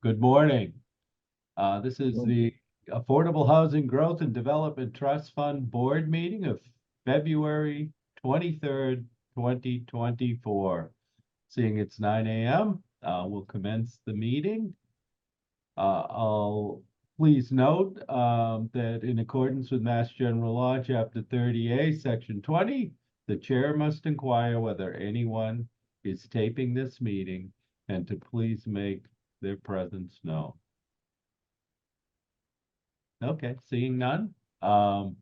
Good morning. This is the Affordable Housing Growth and Development Trust Fund Board meeting of February 23rd, 2024. Seeing it's 9 a.m., we'll commence the meeting. I'll please note that in accordance with Mass General Law, Chapter 30A, Section 20, the chair must inquire whether anyone is taping this meeting and to please make their presence known. Okay, seeing none. I'll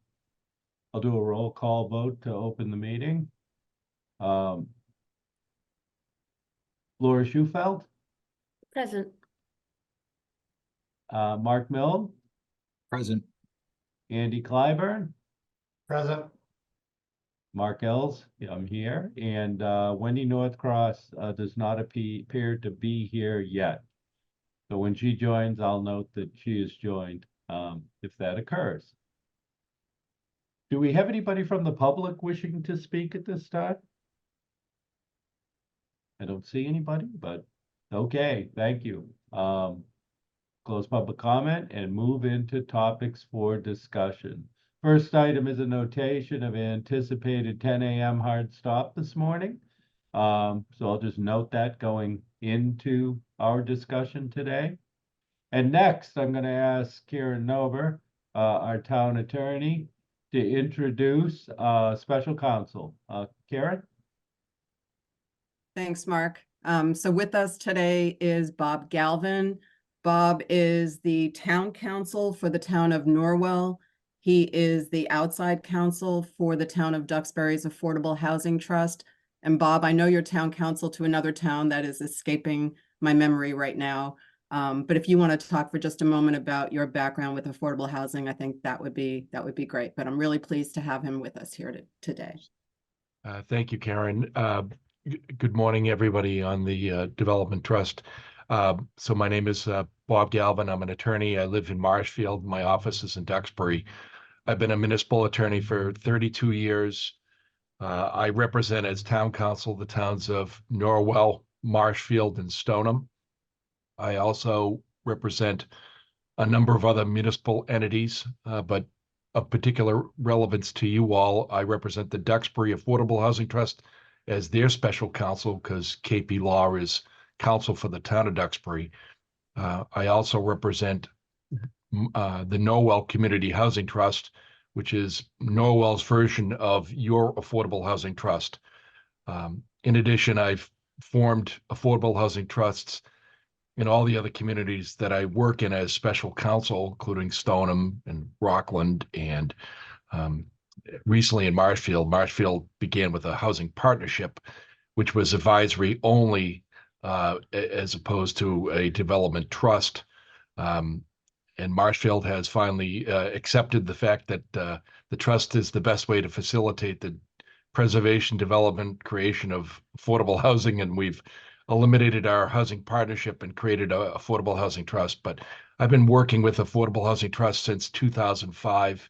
do a roll call vote to open the meeting. Laura Schufeld, Present. Mark Milne, Present. Andy Clyburn, Present. Mark Ells, I'm here, and Wendy Northcross does not appear to be here yet. So when she joins, I'll note that she is joined, if that occurs. Do we have anybody from the public wishing to speak at this time? I don't see anybody, but okay, thank you. Close public comment and move into topics for discussion. First item is a notation of anticipated 10 a.m. hard stop this morning. So I'll just note that going into our discussion today. And next, I'm going to ask Karen Nover, our town attorney, to introduce special counsel. Karen? Thanks, Mark. So with us today is Bob Galvin. Bob is the town council for the town of Norwell. He is the outside counsel for the town of Duxbury's Affordable Housing Trust. And Bob, I know you're town council to another town that is escaping my memory right now. But if you want to talk for just a moment about your background with affordable housing, I think that would be great. But I'm really pleased to have him with us here today. Thank you, Karen. Good morning, everybody on the Development Trust. So my name is Bob Galvin. I'm an attorney. I live in Marshfield. My office is in Duxbury. I've been a municipal attorney for 32 years. I represent as town council the towns of Norwell, Marshfield, and Stoneham. I also represent a number of other municipal entities, but of particular relevance to you all, I represent the Duxbury Affordable Housing Trust as their special counsel because KP Law is counsel for the town of Duxbury. I also represent the Norwell Community Housing Trust, which is Norwell's version of your Affordable Housing Trust. In addition, I've formed affordable housing trusts in all the other communities that I work in as special counsel, including Stoneham and Rockland, and recently in Marshfield. Marshfield began with a housing partnership, which was advisory only, as opposed to a development trust. And Marshfield has finally accepted the fact that the trust is the best way to facilitate the preservation, development, creation of affordable housing, and we've eliminated our housing partnership and created an affordable housing trust. But I've been working with affordable housing trust since 2005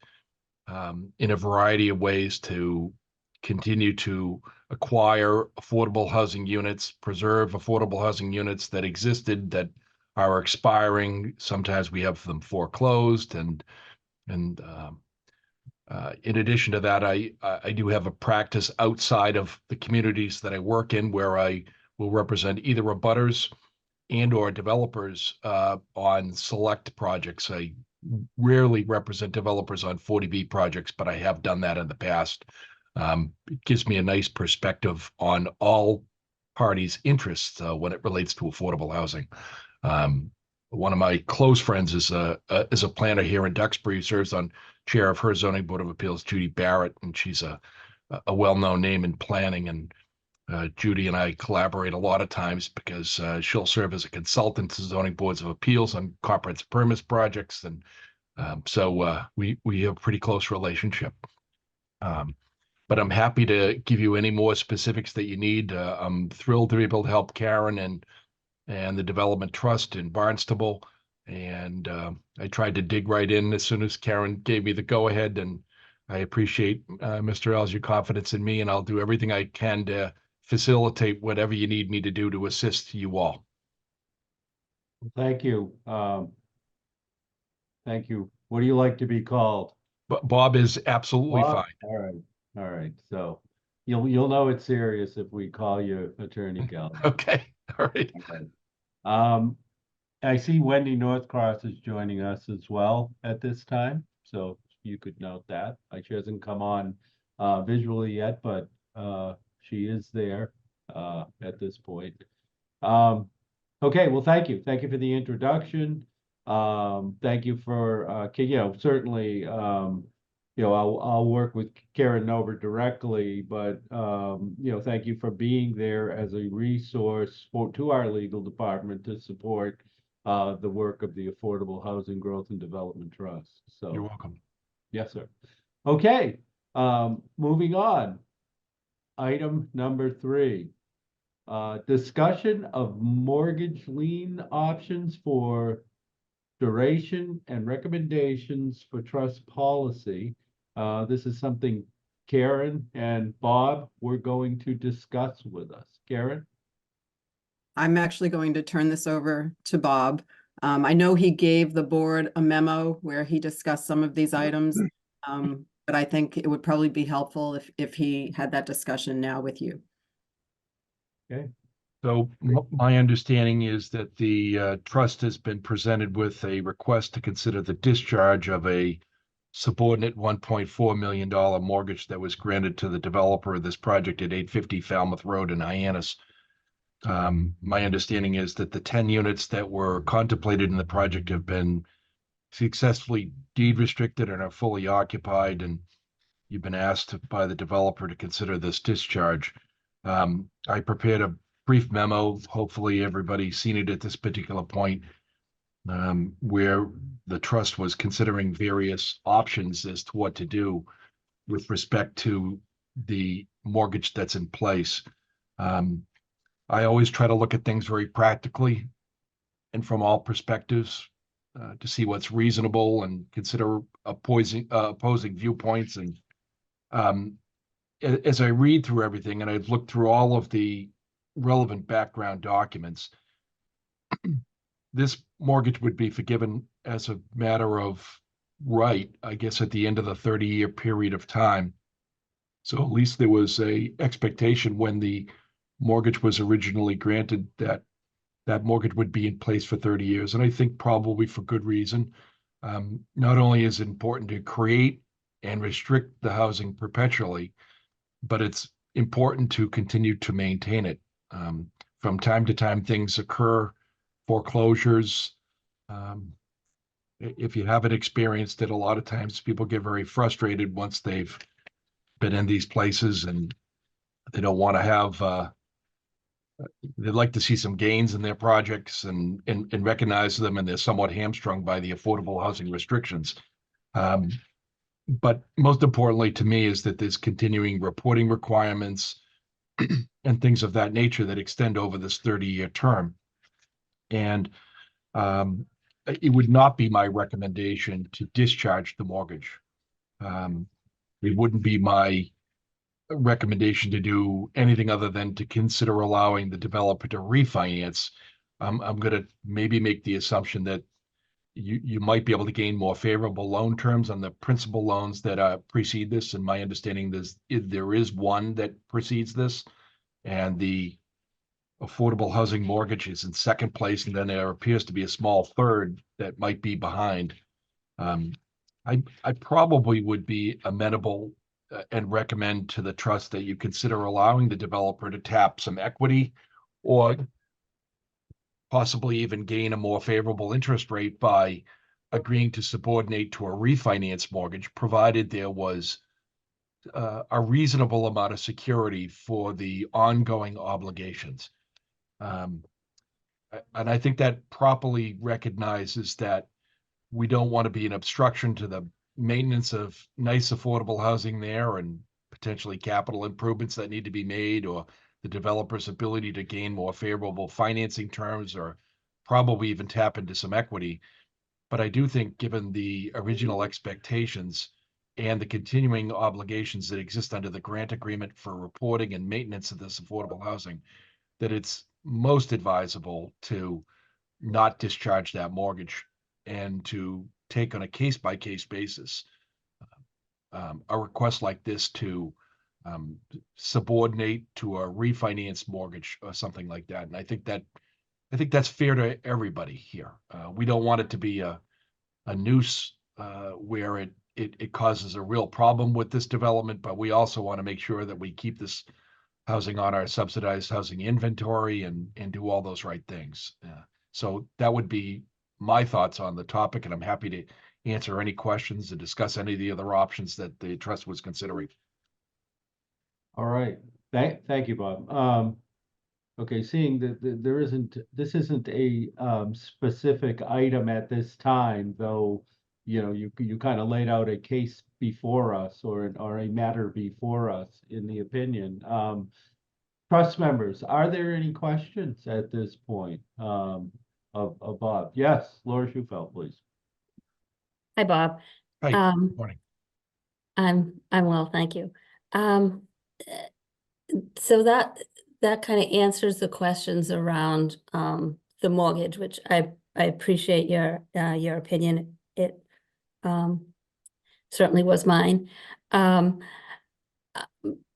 in a variety of ways to continue to acquire affordable housing units, preserve affordable housing units that existed that are expiring. Sometimes we have them foreclosed, and in addition to that, I do have a practice outside of the communities that I work in, where I will represent either abutters and or developers on select projects. I rarely represent developers on 40B projects, but I have done that in the past. It gives me a nice perspective on all parties' interests when it relates to affordable housing. One of my close friends is a planner here in Duxbury, who serves on chair of her zoning board of appeals, Judy Barrett, and she's a well-known name in planning. And Judy and I collaborate a lot of times because she'll serve as a consultant to zoning boards of appeals on comprehensive permits projects, and so we have a pretty close relationship. But I'm happy to give you any more specifics that you need. I'm thrilled to be able to help Karen and the Development Trust in Barnstable. And I tried to dig right in as soon as Karen gave me the go-ahead, and I appreciate, Mr. Ells, your confidence in me, and I'll do everything I can to facilitate whatever you need me to do to assist you all. Thank you. Thank you. What do you like to be called? But Bob is absolutely Bob? fine. All right. So you'll know it's serious if we call you Attorney Galvin. Okay, all right. Okay. Um, I see Wendy Northcross is joining us as well at this time, so you could note that. She hasn't come on visually yet, but she is there at this point. Um, okay, well, thank you. Thank you for the introduction. Thank you for certainly I'll work with Karen Nover directly, but thank you for being there as a resource to our legal department to support the work of the Affordable Housing Growth and Development Trust. You're So, welcome. yes, sir. Okay, moving on. Item number 3. Discussion of mortgage lien options for duration and recommendations for trust policy. This is something Karen and Bob were going to discuss with us. Karen? I'm actually going to turn this over to Bob. I know he gave the board a memo where he discussed some of these items, but I think it would probably be helpful if he had that discussion now with you. Okay. So my understanding is that the trust has been presented with a request to consider the discharge of a subordinate $1.4 million mortgage that was granted to the developer of this project at 850 Falmouth Road in Hyannis. My understanding is that the 10 units that were contemplated in the project have been successfully deed restricted and are fully occupied, and you've been asked by the developer to consider this discharge. I prepared a brief memo. Hopefully everybody's seen it at this particular point, where the trust was considering various options as to what to do with respect to the mortgage that's in place. I always try to look at things very practically and from all perspectives to see what's reasonable and consider opposing viewpoints. And as I read through everything and I've looked through all of the relevant background documents, this mortgage would be forgiven as a matter of right, I guess, at the end of the 30-year period of time. So at least there was a expectation when the mortgage was originally granted that that mortgage would be in place for 30 years. And I think probably for good reason. Not only is it important to create and restrict the housing perpetually, but it's important to continue to maintain it. From time to time, things occur, foreclosures. If you haven't experienced it, a lot of times people get very frustrated once they've been in these places and they don't want to have they'd like to see some gains in their projects and recognize them, and they're somewhat hamstrung by the affordable housing restrictions. But most importantly to me is that there's continuing reporting requirements and things of that nature that extend over this 30-year term. And it would not be my recommendation to discharge the mortgage. It wouldn't be my recommendation to do anything other than to consider allowing the developer to refinance. I'm going to maybe make the assumption that you might be able to gain more favorable loan terms on the principal loans that precede this. And my understanding is there is one that precedes this, and the affordable housing mortgage is in second place, and then there appears to be a small third that might be behind. I probably would be amenable and recommend to the trust that you consider allowing the developer to tap some equity or possibly even gain a more favorable interest rate by agreeing to subordinate to a refinance mortgage, provided there was a reasonable amount of security for the ongoing obligations. And I think that properly recognizes that we don't want to be an obstruction to the maintenance of nice affordable housing there and potentially capital improvements that need to be made, or the developer's ability to gain more favorable financing terms, or probably even tap into some equity. But I do think, given the original expectations and the continuing obligations that exist under the grant agreement for reporting and maintenance of this affordable housing, that it's most advisable to not discharge that mortgage and to take on a case-by-case basis a request like this to subordinate to a refinance mortgage or something like that. And I think that's fair to everybody here. We don't want it to be a noose where it causes a real problem with this development, but we also want to make sure that we keep this housing on our subsidized housing inventory and do all those right things. So that would be my thoughts on the topic, and I'm happy to answer any questions and discuss any of the other options that the trust was considering. All right, thank you, Bob. Okay, seeing that this isn't a specific item at this time, though, you know, you kind of laid out a case before us or a matter before us in the opinion. Trust members, are there any questions at this point of Bob? Yes, Laura Schufelt, please. Hi, Bob. Hi, Um, good morning. I'm well, thank you. So that kind of answers the questions around the mortgage, which I appreciate your opinion. It certainly was mine.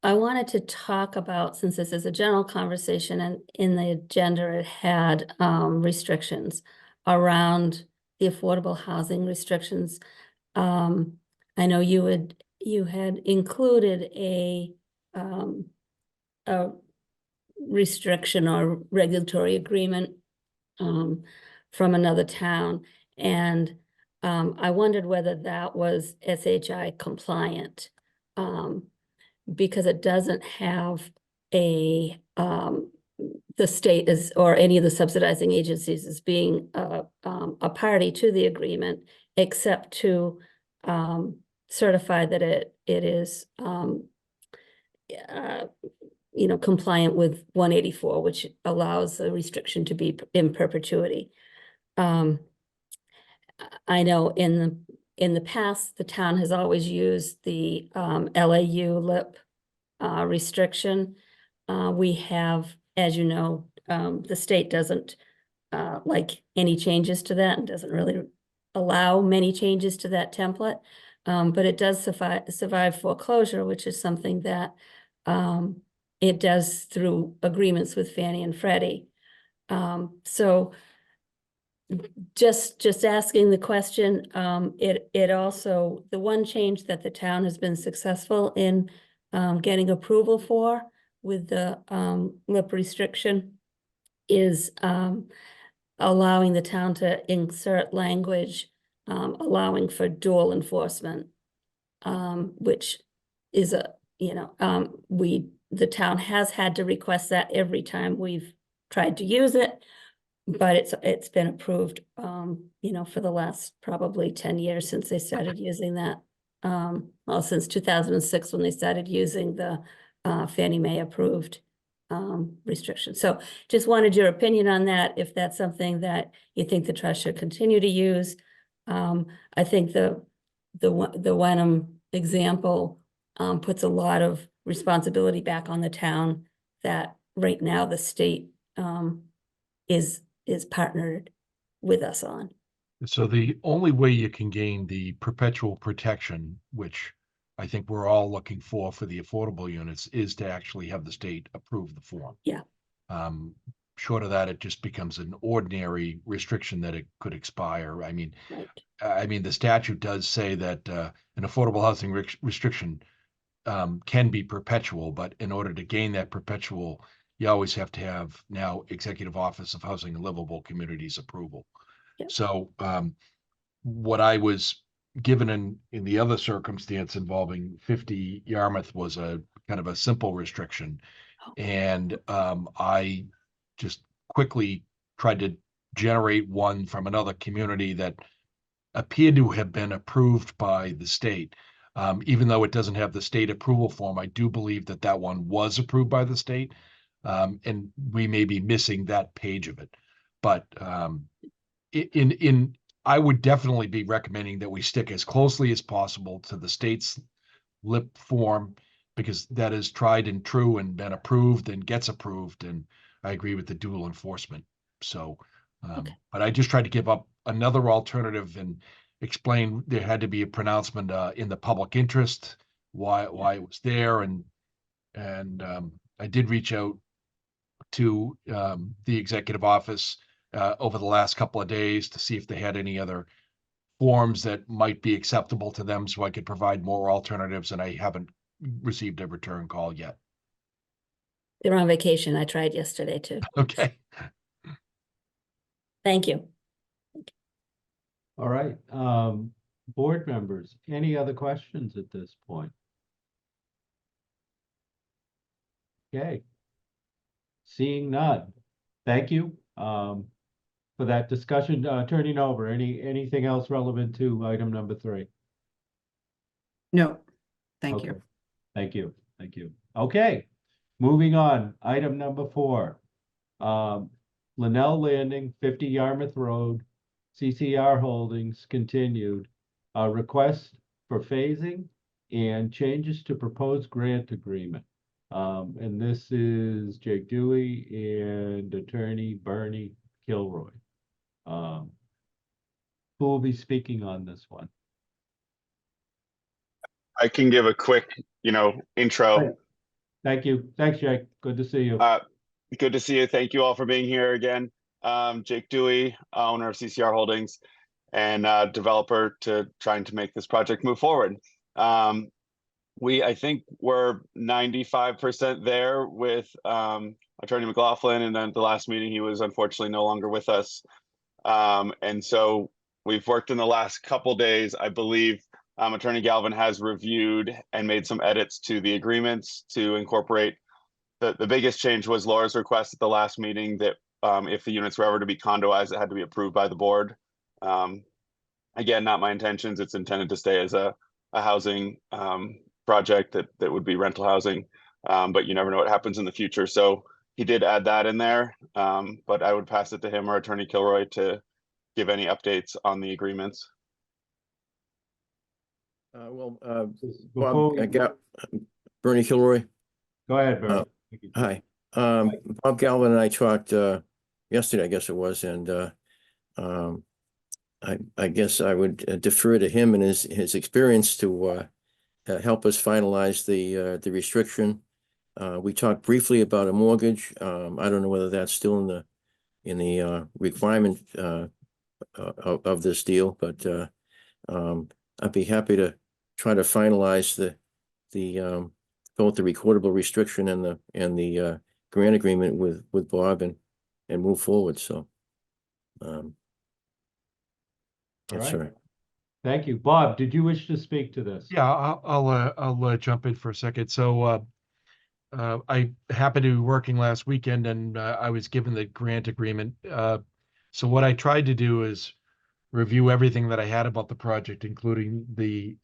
I wanted to talk about, since this is a general conversation and in the agenda it had restrictions around the affordable housing restrictions. I know you had included a restriction or regulatory agreement from another town. And I wondered whether that was SHI compliant, because it doesn't have the state is, or any of the subsidizing agencies as being a party to the agreement, except to certify that it is compliant with 184, which allows the restriction to be in perpetuity. I know in the past, the town has always used the LAU LIP restriction. We have, as you know, the state doesn't like any changes to that and doesn't really allow many changes to that template. But it does survive foreclosure, which is something that it does through agreements with Fannie and Freddie. So just asking the question, it also, the one change that the town has been successful in getting approval for with the LIP restriction is allowing the town to insert language allowing for dual enforcement, which is the town has had to request that every time we've tried to use it, but it's been approved, for the last probably 10 years since they started using that. Well, since 2006, when they started using the Fannie Mae approved restriction. So just wanted your opinion on that, if that's something that you think the trust should continue to use. I think the Wenham example puts a lot of responsibility back on the town that right now the state is partnered with us on. So the only way you can gain the perpetual protection, which I think we're all looking for the affordable units, is to actually have the state approve the form. Yeah. Short of that, it just becomes an ordinary restriction that it could expire. I mean, Right. the statute does say that an affordable housing restriction can be perpetual, but in order to gain that perpetual, you always have to have now Executive Office of Housing and Livable Communities approval. Yep. So what I was given in the other circumstance involving 50 Yarmouth was a kind of a simple restriction. Oh. And I just quickly tried to generate one from another community that appeared to have been approved by the state. Even though it doesn't have the state approval form, I do believe that one was approved by the state. And we may be missing that page of it. But I would definitely be recommending that we stick as closely as possible to the state's LIP form, because that is tried and true and been approved and gets approved. And I agree with the dual enforcement. So Okay. But I just tried to give up another alternative and explain there had to be a pronouncement in the public interest, why it was there, and I did reach out to the executive office over the last couple of days to see if they had any other forms that might be acceptable to them so I could provide more alternatives, and I haven't received a return call yet. They're on vacation. I tried yesterday too. Okay. Thank you. All right, board members, any other questions at this point? Okay. Seeing none, thank you, for that discussion. Turning over, anything else relevant to item number 3? No, thank you. Okay. Thank you, thank you. Okay, moving on, item number 4. Linnell Landing, 50 Yarmouth Road, CCR Holdings continued. Request for phasing and changes to proposed grant agreement. And this is Jake Dewey and attorney Bernie Kilroy. Who will be speaking on this one? I can give a quick, intro. Right. Thank you. Thanks, Jake. Good to see you. Good to see you. Thank you all for being here again. Jake Dewey, owner of CCR Holdings and developer trying to make this project move forward. I think we're 95% there with Attorney McLaughlin, and then at the last meeting, he was unfortunately no longer with us. And so we've worked in the last couple days, I believe. Attorney Galvin has reviewed and made some edits to the agreements to incorporate. The biggest change was Laura's request at the last meeting that if the units were ever to be condoized, it had to be approved by the board. Again, not my intentions. It's intended to stay as a housing project that would be rental housing, but you never know what happens in the future. So he did add that in there, but I would pass it to him or Attorney Kilroy to give any updates on the agreements. Before Bob, I got Bernie Kilroy. Go ahead, Bernie. Hi. Bob Galvin and I talked yesterday, I guess it was, and I guess I would defer to him and his experience to help us finalize the restriction. We talked briefly about a mortgage. I don't know whether that's still in the requirement of this deal, but I'd be happy to try to finalize the both the recordable restriction and the grant agreement with Bob and move forward. So yes, right. sir. Thank you. Bob, did you wish to speak to this? Yeah, I'll jump in for a second. So I happened to be working last weekend, and I was given the grant agreement. So what I tried to do is review everything that I had about the project, including the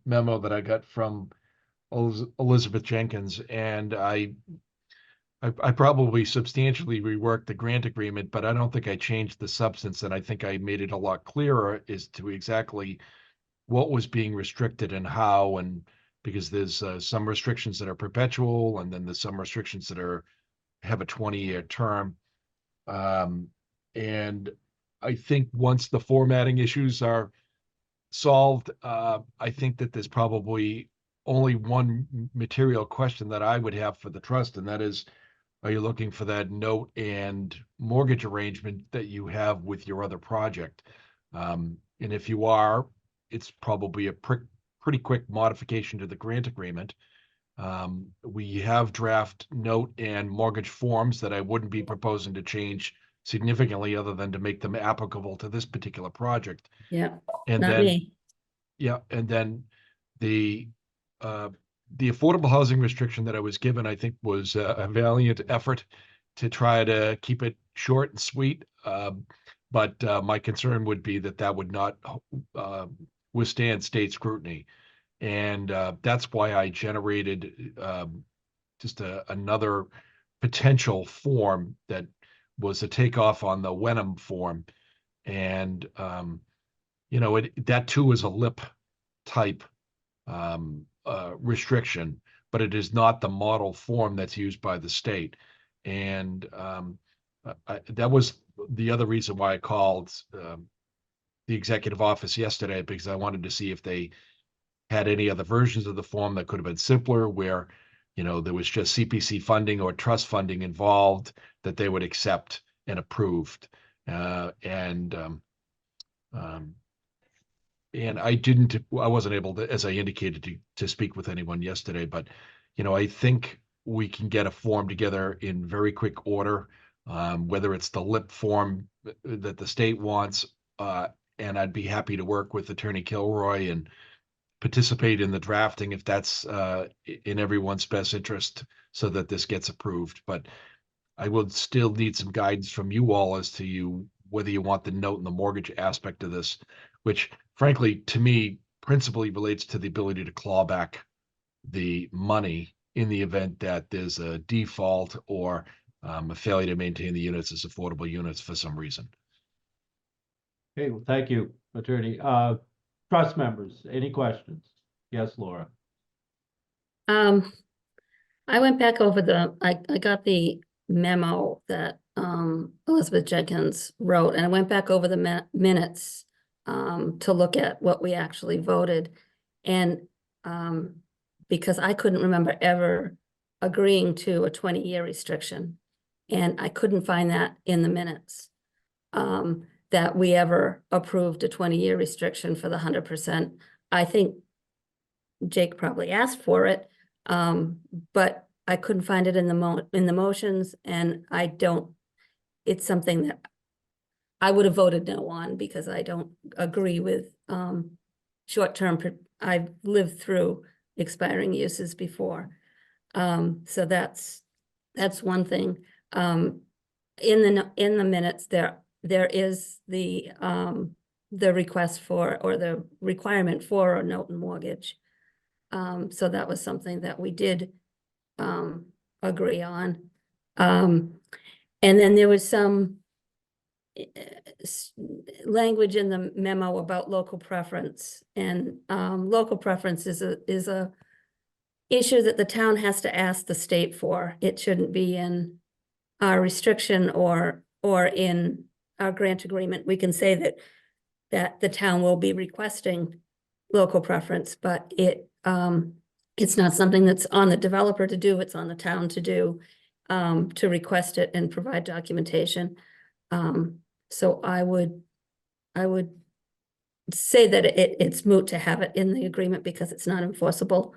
memo that I got from Elizabeth Jenkins, and I probably substantially reworked the grant agreement, but I don't think I changed the substance, and I think I made it a lot clearer as to exactly what was being restricted and how, and because there's some restrictions that are perpetual, and then there's some restrictions that have a 20-year term. And I think once the formatting issues are solved, I think that there's probably only one material question that I would have for the trust, and that is, are you looking for that note and mortgage arrangement that you have with your other project? And if you are, it's probably a pretty quick modification to the grant agreement. We have draft note and mortgage forms that I wouldn't be proposing to change significantly other than to make them applicable to this particular project. Yeah, And not then, me. yeah, and then the affordable housing restriction that I was given, I think, was a valiant effort to try to keep it short and sweet. But my concern would be that would not withstand state scrutiny. And that's why I generated just another potential form that was a takeoff on the Wenham form. And, that too is a lip type restriction, but it is not the model form that's used by the state. And that was the other reason why I called the executive office yesterday, because I wanted to see if they had any other versions of the form that could have been simpler, where, you know, there was just CPC funding or trust funding involved that they would accept and approved. And I wasn't able to, as I indicated, to speak with anyone yesterday, but, you know, I think we can get a form together in very quick order, whether it's the lip form that the state wants, and I'd be happy to work with Attorney Kilroy and participate in the drafting if that's in everyone's best interest, so that this gets approved. But I would still need some guidance from you all as to whether you want the note and the mortgage aspect of this, which frankly, to me, principally relates to the ability to claw back the money in the event that there's a default or a failure to maintain the units as affordable units for some reason. Okay, well, thank you, Attorney. Trust members, any questions? Yes, Laura. I went back over I got the memo that Elizabeth Jenkins wrote, and I went back over the minutes to look at what we actually voted. And because I couldn't remember ever agreeing to a 20-year restriction, and I couldn't find that in the minutes, that we ever approved a 20-year restriction for the 100%. I think Jake probably asked for it, but I couldn't find it in the motions, and it's something that I would have voted no on, because I don't agree with short-term. I've lived through expiring uses before. So that's one thing. In the minutes, there is the request for, or the requirement for, a note and mortgage. So that was something that we did agree on. And then there was some language in the memo about local preference, and local preference is a issue that the town has to ask the state for. It shouldn't be in our restriction or in our grant agreement. We can say that the town will be requesting local preference, but it's not something that's on the developer to do. It's on the town to do, to request it and provide documentation. So I would say that it's moot to have it in the agreement, because it's not enforceable.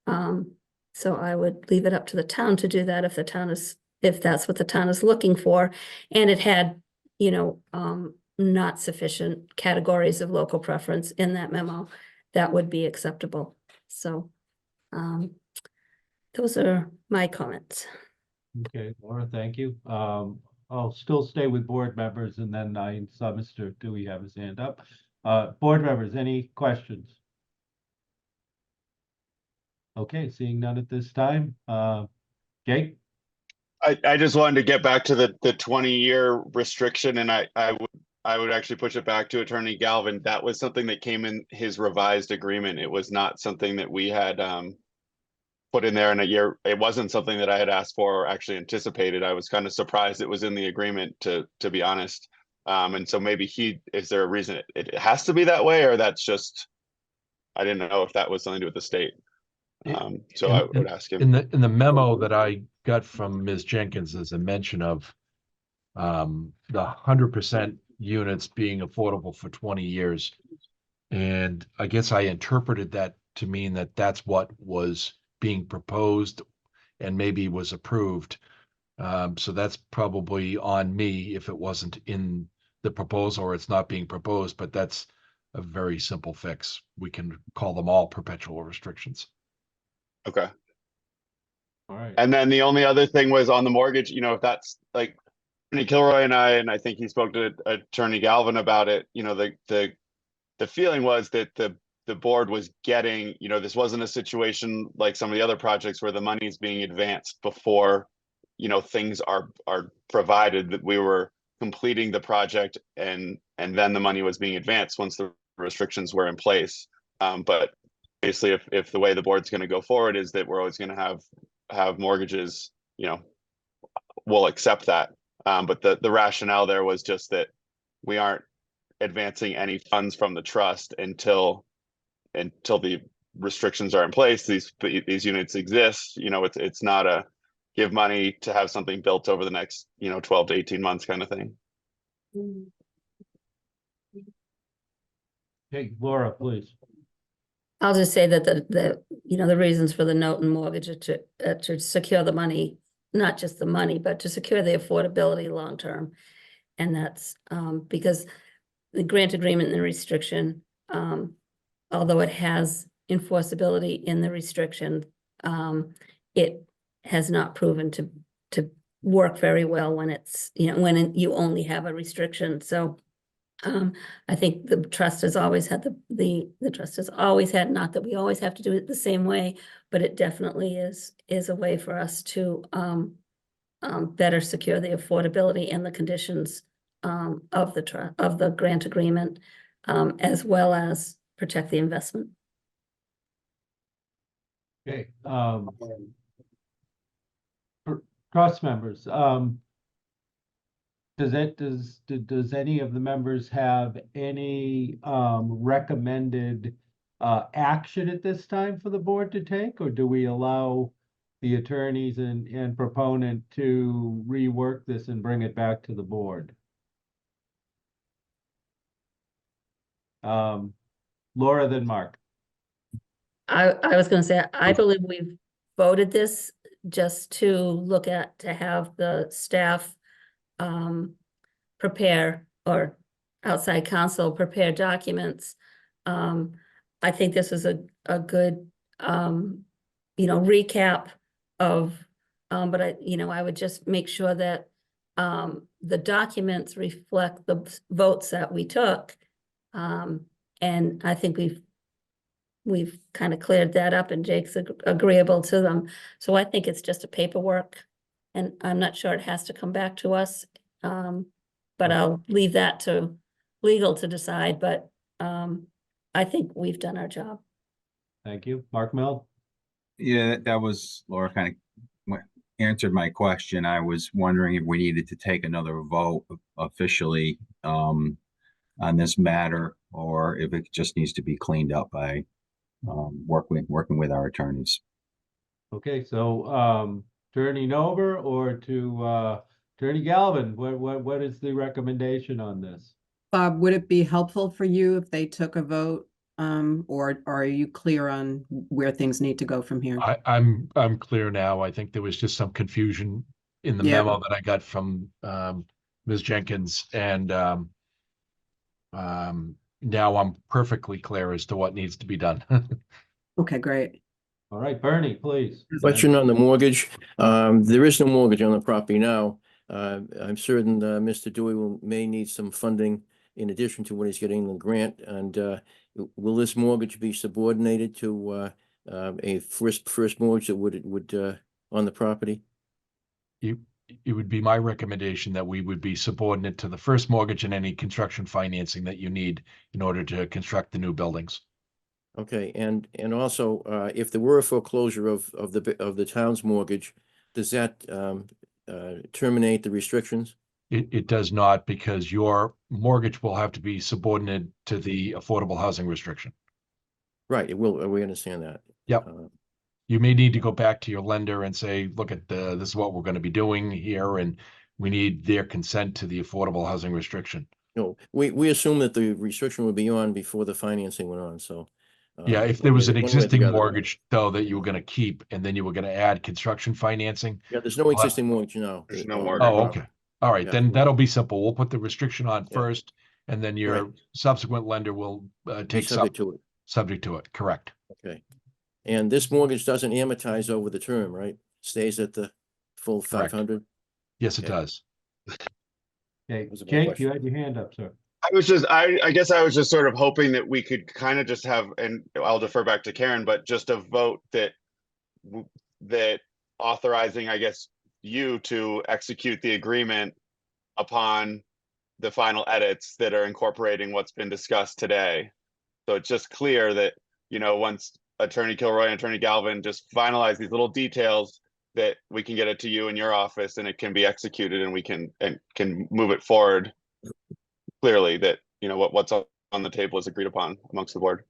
So I would leave it up to the town to do that if that's what the town is looking for. And it had, you know, not sufficient categories of local preference in that memo, that would be acceptable. So those are my comments. Okay, Laura, thank you. I'll still stay with board members, and then I saw Mr. Dewey have his hand up. Board members, any questions? Okay, seeing none at this time. Jake? I just wanted to get back to the 20-year restriction, and I would actually push it back to Attorney Galvin. That was something that came in his revised agreement. It was not something that we had put in there in a year. It wasn't something that I had asked for or actually anticipated. I was kind of surprised it was in the agreement, to be honest. And so maybe is there a reason it has to be that way, or that's just, I didn't know if that was something to do with the state. So I would ask him. In the memo that I got from Ms. Jenkins, there's a mention of the 100% units being affordable for 20 years. And I guess I interpreted that to mean that that's what was being proposed and maybe was approved. So that's probably on me if it wasn't in the proposal, or it's not being proposed, but that's a very simple fix. We can call them all perpetual restrictions. Okay. All right. And then the only other thing was on the mortgage, you know, if that's like Attorney Kilroy and I think he spoke to Attorney Galvin about it, you know, the feeling was that the board was getting, you know, this wasn't a situation like some of the other projects where the money is being advanced before, you know, things are provided, that we were completing the project and then the money was being advanced once the restrictions were in place. But obviously, if the way the board's going to go forward is that we're always going to have mortgages, you know, we'll accept that. But the rationale there was just that we aren't advancing any funds from the trust until the restrictions are in place. These units exist. You know, it's not a give money to have something built over the next 12 to 18 months kind of thing. Okay, Laura, please. I'll just say that the reasons for the note and mortgage are to secure the money, not just the money, but to secure the affordability long-term. And that's, because the grant agreement and the restriction, although it has enforceability in the restriction, it has not proven to work very well when it's, when you only have a restriction. So I think the trust has always had the trust has always had, not that we always have to do it the same way, but it definitely is a way for us to better secure the affordability and the conditions of the grant agreement, as well as protect the investment. Okay, trust members, does any of the members have any recommended action at this time for the board to take, or do we allow the attorneys and proponent to rework this and bring it back to the board? Laura, then Mark. I was gonna say, I believe we've voted this just to have the staff prepare, or outside counsel prepare documents. I think this is a good recap of, but I would just make sure that the documents reflect the votes that we took. And I think we've kind of cleared that up, and Jake's agreeable to them. So I think it's just a paperwork, and I'm not sure it has to come back to us. But I'll leave that to legal to decide, but I think we've done our job. Thank you. Mark Mill? Yeah, that was Laura kind of answered my question. I was wondering if we needed to take another vote officially on this matter, or if it just needs to be cleaned up by working with our attorneys. Okay, so Attorney Nober or to Attorney Galvin, what is the recommendation on this? Bob, would it be helpful for you if they took a vote? Or are you clear on where things need to go from here? I'm clear now. I think there was just some confusion in the Yeah. memo that I got from Ms. Jenkins, and now I'm perfectly clear as to what needs to be done. Okay, great. All right, Bernie, please. Question on the mortgage. There is no mortgage on the property now. I'm certain Mr. Dewey may need some funding in addition to what he's getting in the grant. And will this mortgage be subordinated to a first mortgage that would on the property? It would be my recommendation that we would be subordinate to the first mortgage and any construction financing that you need in order to construct the new buildings. Okay, and also, if there were a foreclosure of the town's mortgage, does that terminate the restrictions? It does not, because your mortgage will have to be subordinate to the affordable housing restriction. Right, it will. We understand that. Yep. You may need to go back to your lender and say, look at this is what we're going to be doing here, and we need their consent to the affordable housing restriction. No, we assume that the restriction would be on before the financing went on, so. Yeah, if there was an one way or the existing other. mortgage, though, that you were going to keep, and then you were going to add construction financing. Yeah, there's no existing mortgage now. There's no on mortgage. the Oh, property. okay. All right, Yeah. then that'll be simple. We'll put the restriction on Yeah. first, and then your Right. subsequent lender will Be take subject to it. subject to it. Correct. Okay. And this mortgage doesn't amortize over the term, right? Stays at the full Correct. 500? Yes, it Okay. does. Okay, Those are my Jake, questions. you had your hand up, sir. I guess I was just sort of hoping that we could kind of just have, and I'll defer back to Karen, but just a vote that authorizing, I guess, you to execute the agreement upon the final edits that are incorporating what's been discussed today. So it's just clear that, once Attorney Kilroy and Attorney Galvin just finalize these little details, that we can get it to you in your office and it can be executed and we can move it forward clearly that, you know, what's on the table is agreed upon amongst the board.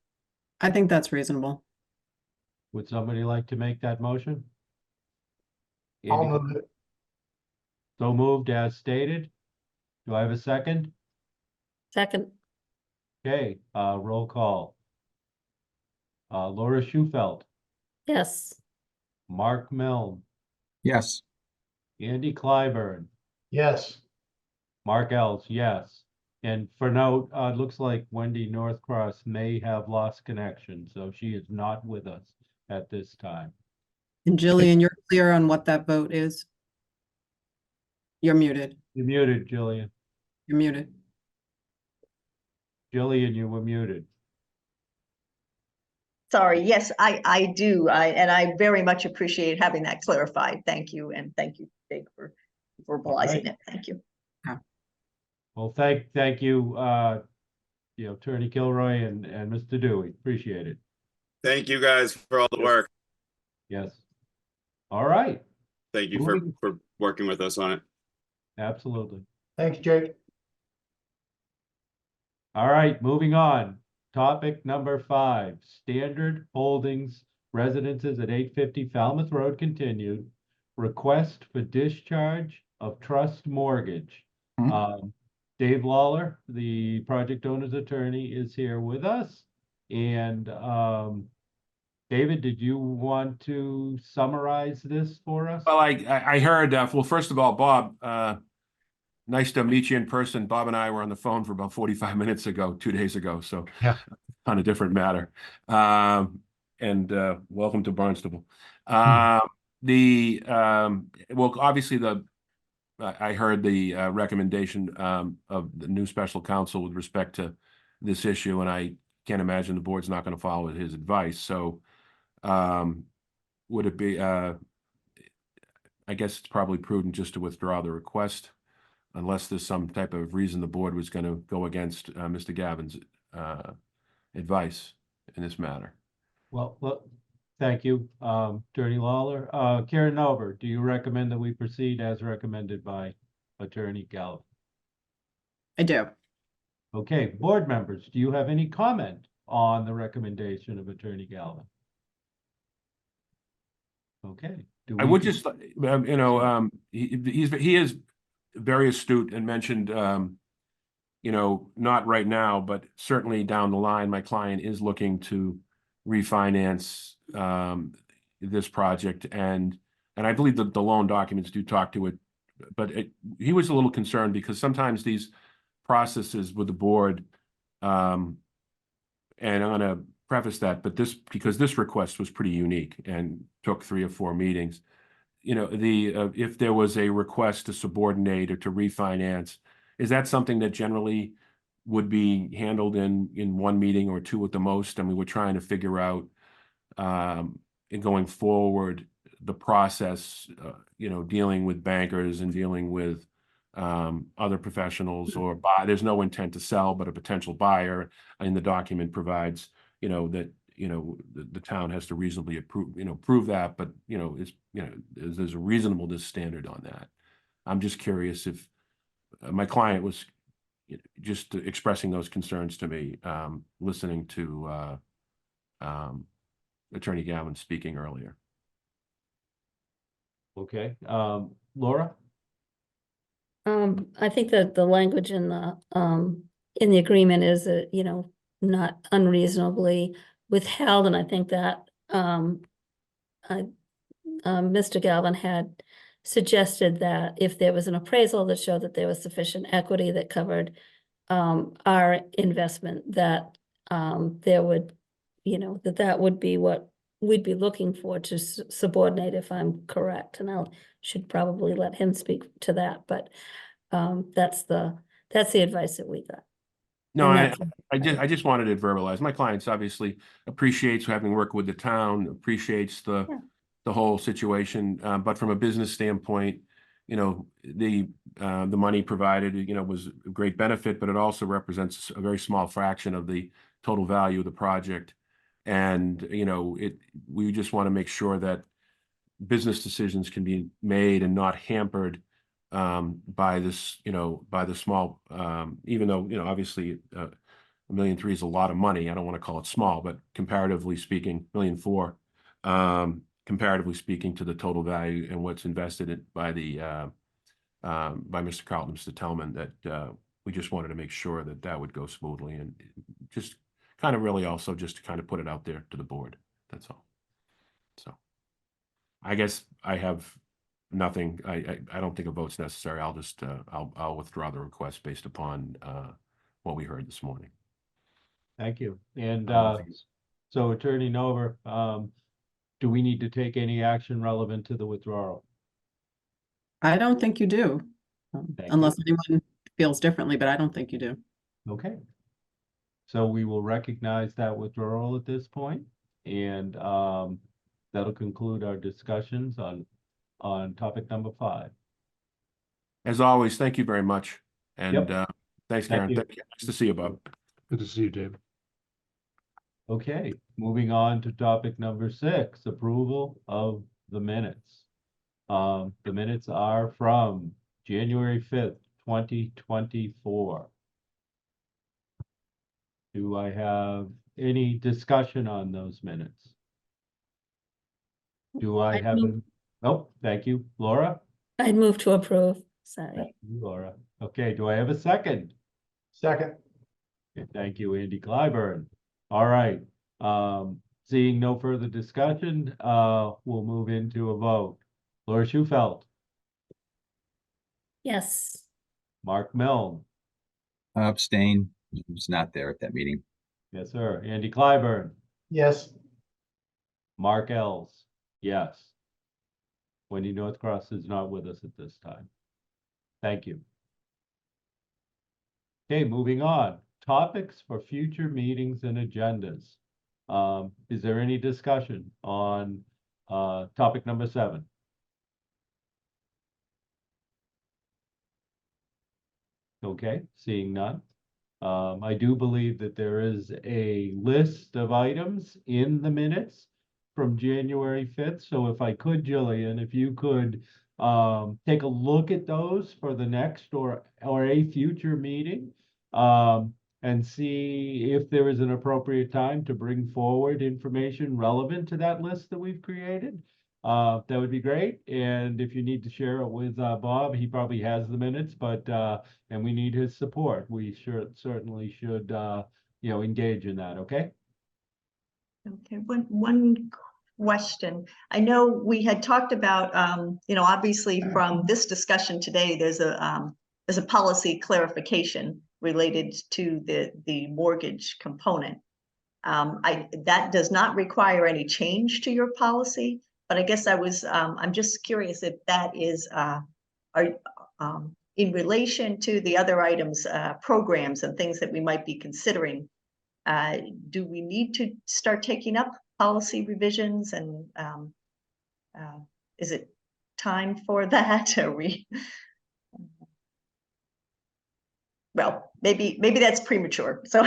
I think that's reasonable. Would somebody like to make that motion? I'll Andy? move it. So moved as stated. Do I have a second? Second, Okay, roll call. Laura Schufelt, yes. Mark Milne, Yes. Andy Clyburn, Yes. Mark Ells, yes. And for note, it looks like Wendy Northcross may have lost connection, so she is not with us at this time. And Jillian, you're clear on what that vote is? You're muted. You're muted, Jillian. You're muted. Jillian, you were muted. Sorry, yes, I do. And I very much appreciate having that clarified. Thank you. And thank you, Jake, for verbalizing it. Thank you. Well, thank you, you know, Attorney Kilroy and Mr. Dewey. Appreciate it. Thank you guys for all the work. Yes. All right, Thank you Moving- for working with us on it. absolutely. Thanks, Jake. All right, moving on. Topic number 5, Standard Holdings Residences at 850 Falmouth Road continued. Request for discharge of trust mortgage. Dave Lawler, the project owner's attorney, is here with us. And David, did you want to summarize this for us? Well, I heard, well, first of all, Bob, nice to meet you in person. Bob and I were on the phone for about 45 minutes ago, 2 days ago, so Yeah. on a different matter. And welcome to Barnstable. Well, obviously I heard the recommendation of the new special counsel with respect to this issue, and I can't imagine the board's not going to follow his advice. So would it be, I guess it's probably prudent just to withdraw the request unless there's some type of reason the board was going to go against Mr. Gavin's advice in this matter. Well, thank you, Attorney Lawler. Karen Nover, do you recommend that we proceed as recommended by Attorney Galvin? I do. Okay, board members, do you have any comment on the recommendation of Attorney Galvin? Okay. I would just, you know, he is very astute and mentioned, you know, not right now, but certainly down the line, my client is looking to refinance this project, and I believe that the loan documents do talk to it, but he was a little concerned because sometimes these processes with the board, and I'm going to preface that, but because this request was pretty unique and took 3 or 4 meetings. You know, if there was a request to subordinate or to refinance, is that something that generally would be handled in 1 meeting or 2 at the most? And we were trying to figure out, in going forward, the process, you know, dealing with bankers and dealing with other professionals or there's no intent to sell, but a potential buyer, and the document provides, you know, that, you know, the town has to reasonably prove that, but, you know, it's, you know, there's a reasonableness standard on that. I'm just curious if my client was just expressing those concerns to me, listening to Attorney Gavin speaking earlier. Okay, Laura? I think that the language in the agreement is that, you know, not unreasonably withheld, and I think that Mr. Galvin had suggested that if there was an appraisal that showed that there was sufficient equity that covered our investment, that there would, you know, that would be what we'd be looking for to subordinate, if I'm correct, and I should probably let him speak to that, but that's the advice that we got. No, And I just wanted it verbalized. My clients obviously appreciates having worked with the town, appreciates the whole situation, but from a business standpoint, you know, the money provided, you know, was a great benefit, but it also represents a very small fraction of the total value of the project. And, you know, we just want to make sure that business decisions can be made and not hampered by this, by the small, even though, obviously, $1.3 million is a lot of money. I don't want to call it small, but comparatively speaking, $1.4 million, comparatively speaking to the total value and what's invested in by Mr. Carlton, Mr. Tellman, that we just wanted to make sure that that would go smoothly, and just kind of really also just to kind of put it out there to the board. That's all. So I guess I have nothing. I don't think a vote's necessary. I'll just I'll withdraw the request based upon what we heard this morning. Thank you. And Um, so Attorney Nover, do we need to take any action relevant to the withdrawal? I don't think you do. Thank Unless anyone feels differently, but I don't think you do. Okay. So we will recognize that withdrawal at this point, and that'll conclude our discussions on topic number 5. As always, thank you very much. And thanks, Thank Karen. you. Thank you. Nice to see you, Bob. Good to see you, Dave. Okay, moving on to topic number 6, approval of the minutes. The minutes are from January 5th, 2024. Do I have any discussion on those minutes? Do I have a, oh, thank you, Laura? I'd move to approve, sorry. Thank you, Laura. Okay, do I have a second? Second. Okay, thank you, Andy Clyburn. All right, seeing no further discussion, we'll move into a vote. Laura Schufelt, Yes, Mark Milne, Abstain. I was not there at that meeting. yes, sir. Andy Clyburn, Yes. Mark Els, yes. Wendy Northcross is not with us at this time. Thank you. Okay, moving on. Topics for future meetings and agendas. Is there any discussion on topic number 7? Okay, seeing none. I do believe that there is a list of items in the minutes from January 5th. So if I could, Jillian, if you could take a look at those for the next or a future meeting, and see if there is an appropriate time to bring forward information relevant to that list that we've created. That would be great. And if you need to share it with Bob, he probably has the minutes, but and we need his support. We certainly should engage in that, okay? Okay, one question. I know we had talked about, obviously from this discussion today, there's a policy clarification related to the mortgage component. That does not require any change to your policy, but I guess I'm just curious if that is in relation to the other items, programs and things that we might be considering. Do we need to start taking up policy revisions, and is it time for that? Are we? Well, maybe that's premature. So.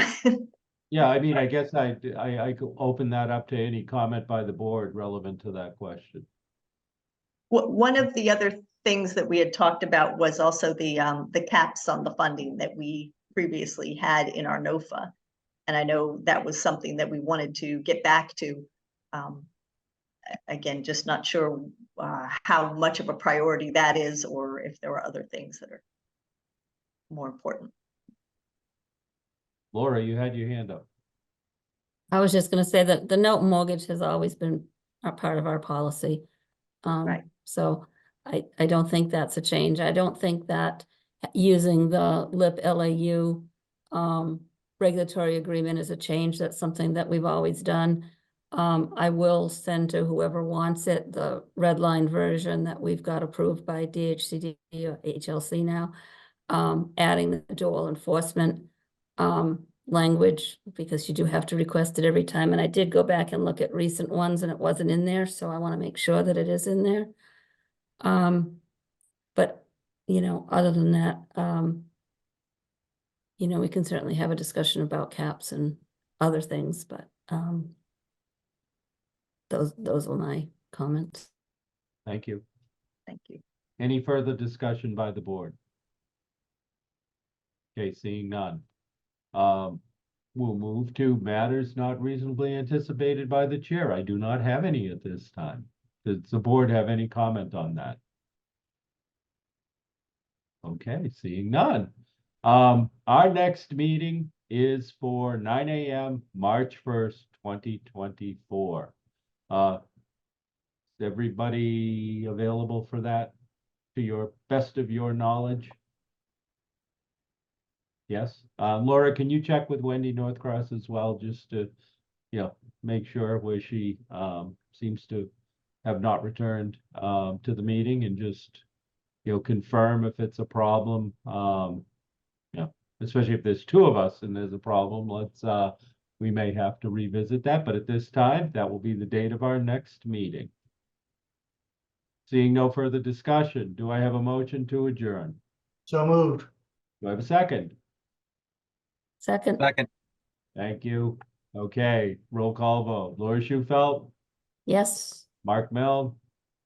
Yeah, I mean, I guess I could open that up to any comment by the board relevant to that question. One of the other things that we had talked about was also the caps on the funding that we previously had in our NOFA. And I know that was something that we wanted to get back to. Again, just not sure how much of a priority that is, or if there are other things that are more important. Laura, you had your hand up. I was just gonna say that the note mortgage has always been a part of our policy. Right. So I don't think that's a change. I don't think that using the LIP LAU regulatory agreement is a change. That's something that we've always done. I will send to whoever wants it the red line version that we've got approved by DHCD or HLC now, adding the dual enforcement language, because you do have to request it every time. And I did go back and look at recent ones and it wasn't in there. So I want to make sure that it is in there. But, other than that, we can certainly have a discussion about caps and other those were my comments. Thank you. Thank you. Any further discussion by the board? Okay, seeing none. We'll move to matters not reasonably anticipated by the chair. I do not have any at this time. Does the board have any comment on that? Okay, seeing none. Our next meeting is for 9 a.m., March 1st, 2024. Is everybody available for that, to your best of your knowledge? Yes. Laura, can you check with Wendy Northcross as well, just to, make sure where she, seems to have not returned, to the meeting, and just, confirm if it's a problem. Especially if there's two of us and there's a problem, we may have to revisit that, but at this time, that will be the date of our next meeting. Seeing no further discussion, do I have a motion to adjourn? So moved. Do I have a second? Second, Second, Thank you. Okay, roll call vote. Laura Schufelt, yes. Mark Milne,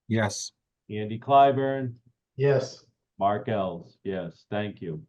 yes. Andy Clyburn, Yes. Mark Ells. Yes, thank you.